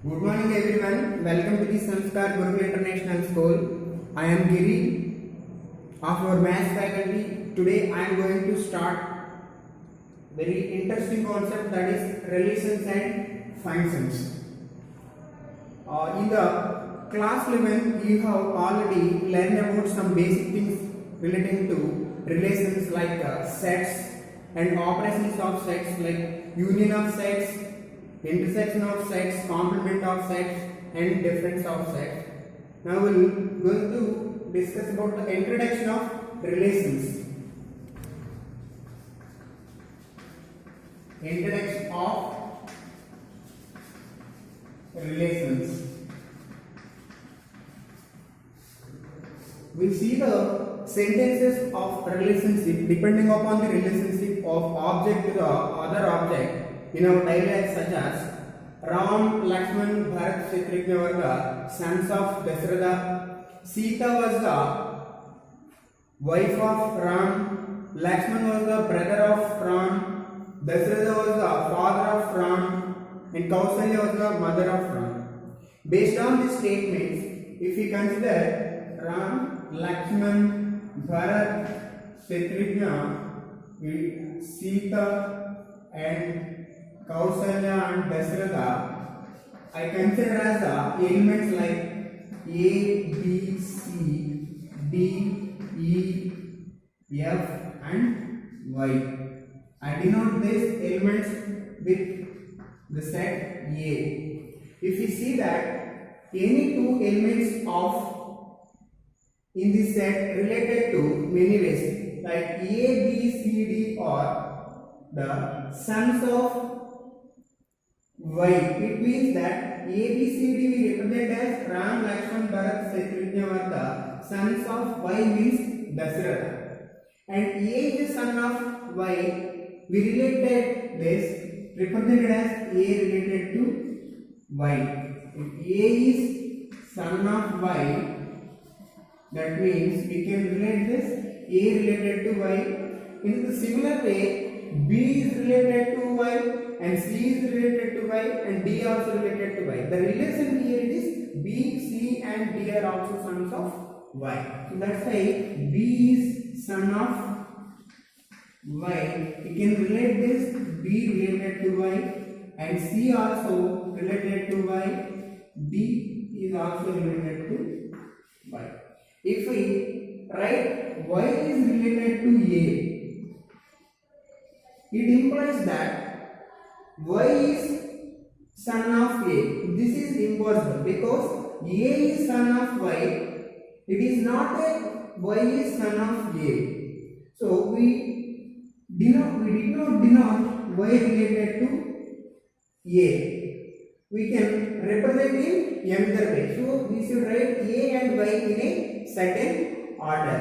Good morning everyone. Welcome to the Sanskar Gurukul International School. I am Giri of your maths faculty. Today I am going to start very interesting concept, that is relations and functions. In the class 11 you have already learned about some basic things relating to relations like sets and operations of sets, like union of sets, intersection of sets, complement of sets and difference of sets. Now we will going to discuss about the introduction of relations. Introduction of relations. We see the sentences of relationship depending upon the relationship of object to the other object in our daily life, such as Ram, Lakshman, Bharat, Shatrugna were the sons of Dasharatha. Sita was the wife of Ram. Lakshman was the brother of Ram. Dasharatha was the father of Ram, and Kausalya was the mother of Ram. Based on these statements, if we consider Ram, Lakshman, Bharat, Shatrugna, Sita and Kausalya and Dasharatha, I consider as the elements like A, B, C, D, E, F and Y. I denote these elements with the set A. If we see that any two elements of in this set related to many ways, like A, B, C, D are the sons of Y. It means that A, B, C, D we represent as Ram, Lakshman, Bharat, Shatrugna were the sons of Y, means Dasharatha. And A is the son of Y. We related this represented as A related to Y. If A is son of Y, that means we can relate this A related to Y. In the similar way, B is related to Y and C is related to Y and D also related to Y. The relation here is B, C and D are also sons of Y. So that's why B is son of Y. We can relate this B related to Y and C also related to Y. D is also related to Y. If we write Y is related to A, it implies that Y is son of A. This is impossible because A is son of Y. It is not a Y is son of A. So we did not denote Y related to A. We can represent in another way. So we should write A and Y in a certain order.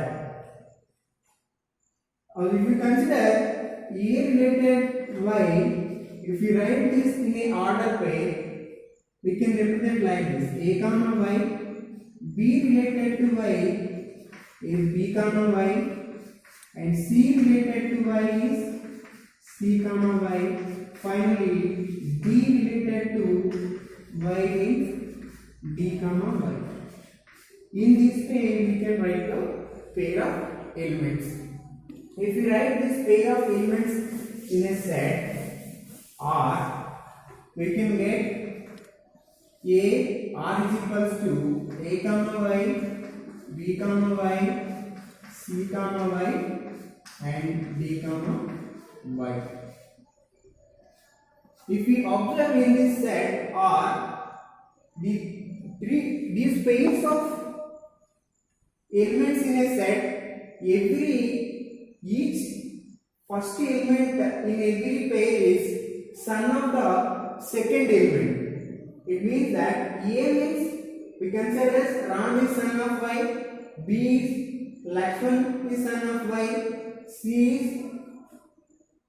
If we consider A related Y, if we write this in a order way, we can represent like this: A comma Y. B related to Y is B comma Y, and C related to Y is C comma Y. Finally, D related to Y is D comma Y. In this way, we can write the pair of elements. If we write this pair of elements in a set R, we can get A, R is equals to A comma Y, B comma Y, C comma Y and D comma Y. If we observe in this set R, these pairs of elements in a set, each first element in every pair is son of the second element. It means that A means we consider as Ram is son of Y, B is Lakshman is son of Y, C is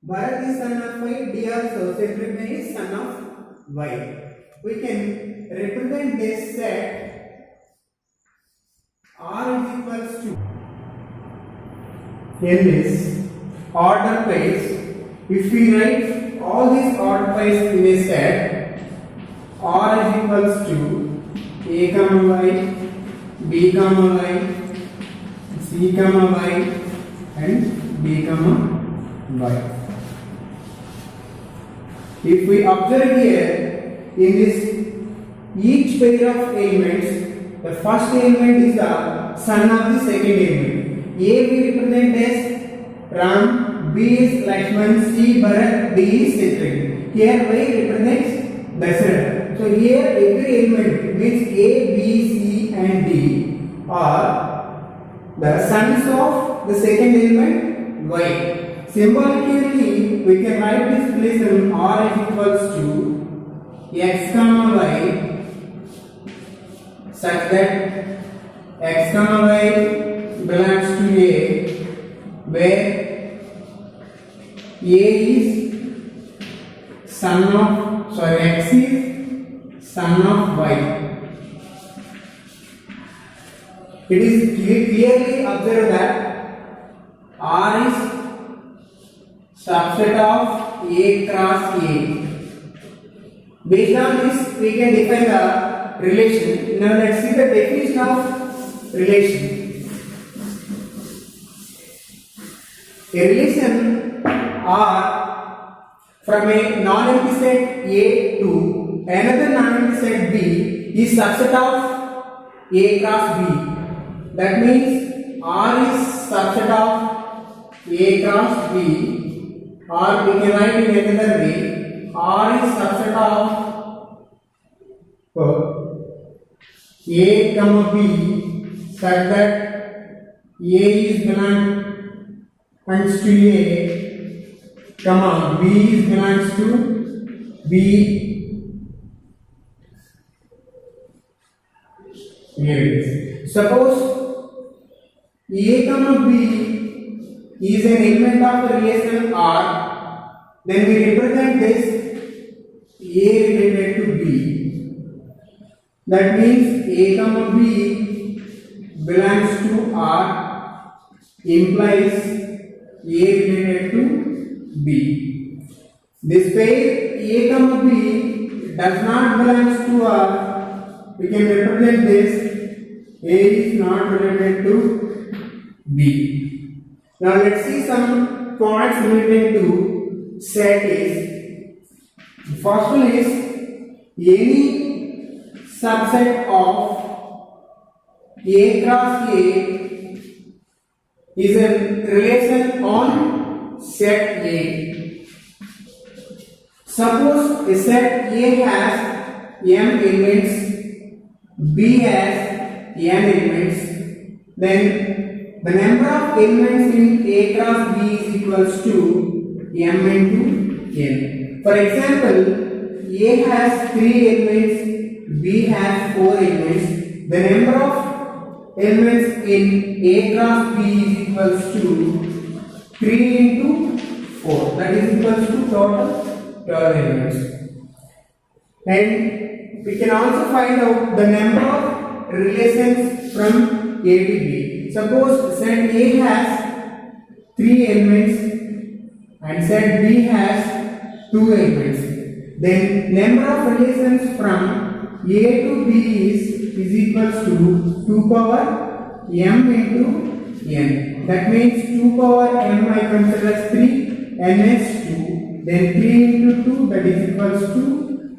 Bharat is son of Y, D also Shatrugna is son of Y. We can represent this set R is equals to, in this order place, if we write all these odd pairs in a set, R is equals to a comma y, b comma y, c comma y, and d comma y. If we observe here in this each pair of elements, the first element is the son of the second element. A we represent as Ram, B is Lakshman, C Bharat, D is Shatrughan. Here Y represents Dasharatha. So here every element means A, B, C and D are the sons of the second element Y. Symbolically, we can write this relation R is equals to x comma y such that x comma y belongs to A, where A is son of x is son of y. It is clearly observed that R is subset of A cross A. Based on this, we can define the relation. Now let's see the definition of relation. A relation R from a non-empty set A to another non-empty set B is subset of A cross B. That means R is subset of A cross B, or we can write in another way, R is subset of A comma B such that A is belongs to A, comma B is belongs to B. Here it is. Suppose A comma B is an element of the relation R, then we represent this A related to B. That means A comma B belongs to R implies A related to B. This pair A comma B does not belong to R. We can represent this A is not related to B. Now let's see some points related to set is. The first one is any subset of A cross A is a relation on set A. Suppose a set A has m elements, B has n elements, then the number of elements in A cross B is equals to m into n. For example, A has 3 elements, B has 4 elements. The number of elements in A cross B is equals to 3 into 4. That is equals to total 12 elements. And we can also find out the number of relations from A to B. Suppose set A has 3 elements and set B has 2 elements. Then number of relations from A to B is equals to 2 power m into n. That means 2 power m I consider as 3, n is 2. Then 3 into 2, that is equals to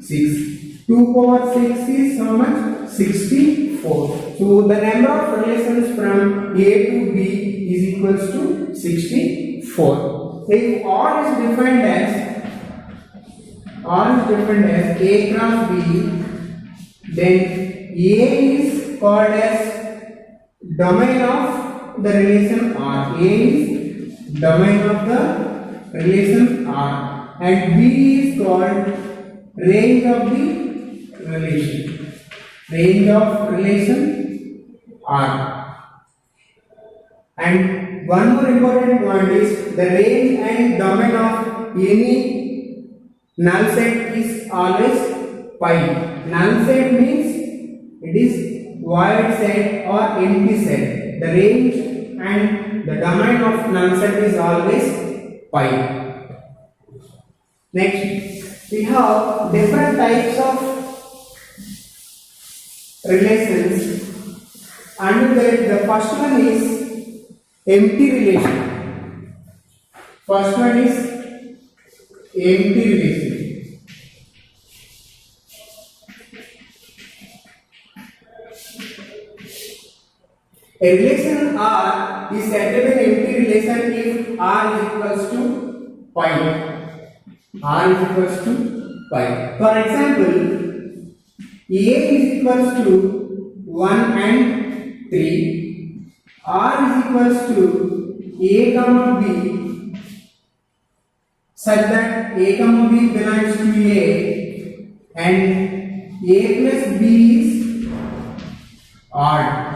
6. 2 power 6 is how much? 64. So the number of relations from A to B is equals to 64. If R is defined as A cross B, then A is called as domain of the relation R. A is domain of the relation R, and B is called range of the relation. Range of relation R. And one more important point is the range and domain of any null set is always pi. Null set means it is void set or empty set. The range and the domain of null set is always pi. Next, we have different types of relations. Under that, the first one is empty relation. First one is empty relation. A relation R is said to be an empty relation if R is equals to pi. R is equals to pi. For example, A is equals to 1 and 3. R is equals to A comma B such that A comma B belongs to A and A plus B is odd.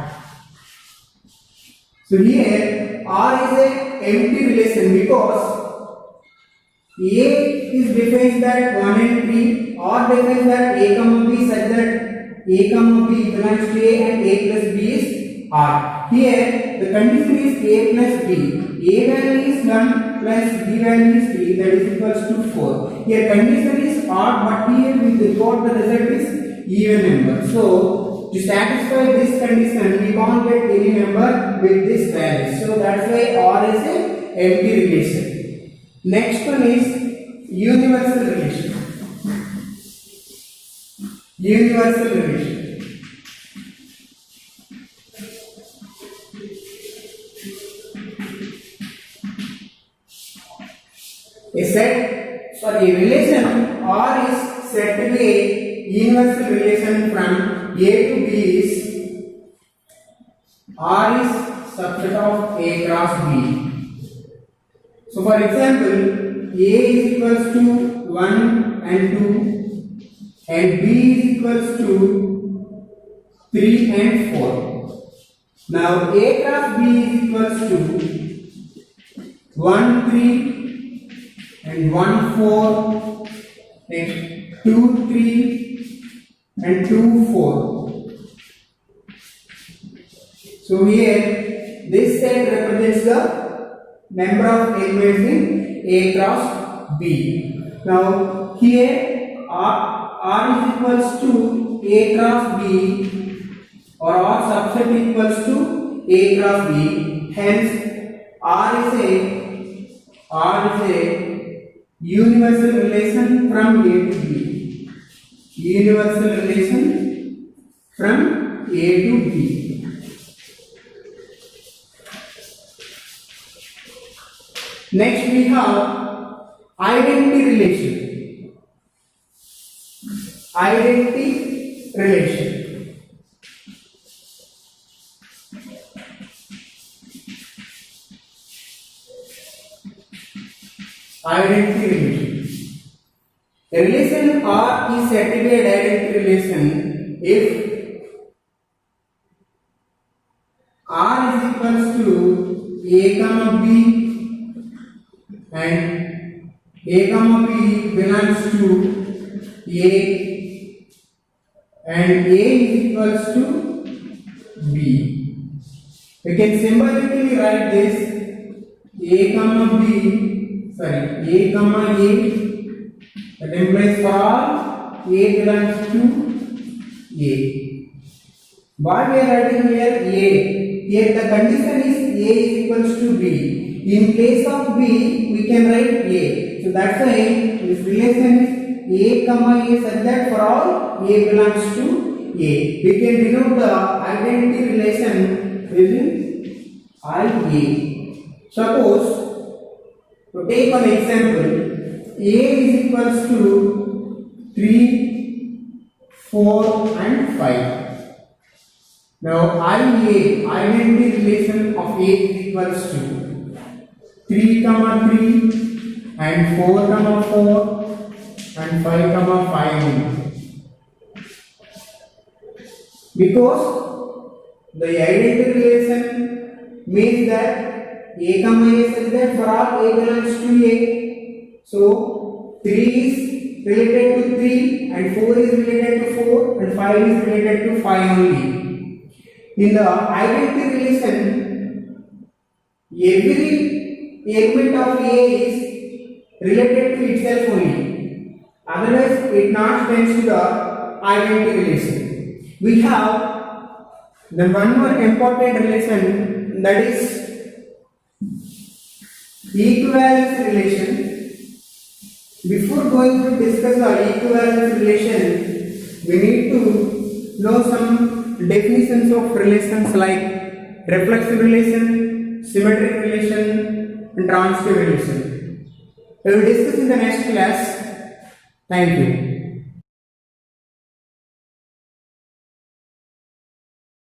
So here R is a empty relation because A is defines that 1 and 3, or defines that A comma B such that A comma B belongs to A and A plus B is R. Here the condition is A plus B. A value is 1 plus B value is 3, that is equals to 4. Here condition is odd, but here we got the result is even number. So to satisfy this condition, we can't get any number with this value. So that's why R is a empty relation. Next one is universal relation. Universal relation. A relation R is said to be a universal relation from A to B is R is subset of A cross B. So for example, A is equals to 1 and 2 and B is equals to 3 and 4. Now A cross B is equals to 1 3 and 1 4 and 2 3 and 2 4. So here this set represents the number of elements in A cross B. Now here R is equals to A cross B or R subset equals to A cross B. Hence R is a universal relation from A to B. Universal relation from A to B. Next we have identity relation. Identity relation. Identity relation. A relation R is said to be a direct relation if R is equals to A comma B and A comma B belongs to A and A is equals to B. We can symbolically write this A comma B, A comma A, that implies for all A belongs to A. What we are writing here A. Here the condition is A is equals to B. In place of B, we can write A. So that's why this relation is A comma A such that for all A belongs to A. We can denote the identity relation using IA. Suppose, to take an example, A is equals to 3, 4 and 5. Now IA, identity relation of A is equals to 3 comma 3 and 4 comma 4 and 5 comma 5. Because the identity relation means that A comma A such that for all A belongs to A. So 3 is related to 3 and 4 is related to 4 and 5 is related to 5 only. In the identity relation, every element of A is related to itself only. Otherwise, it not tends to the identity relation. we have the one more important relation, that is equivalence relation. Before going to discuss the equivalence relation, we need to know some definitions of relations like reflexive relation, symmetric relation, and transitive relation. We will discuss in the next class. Thank you.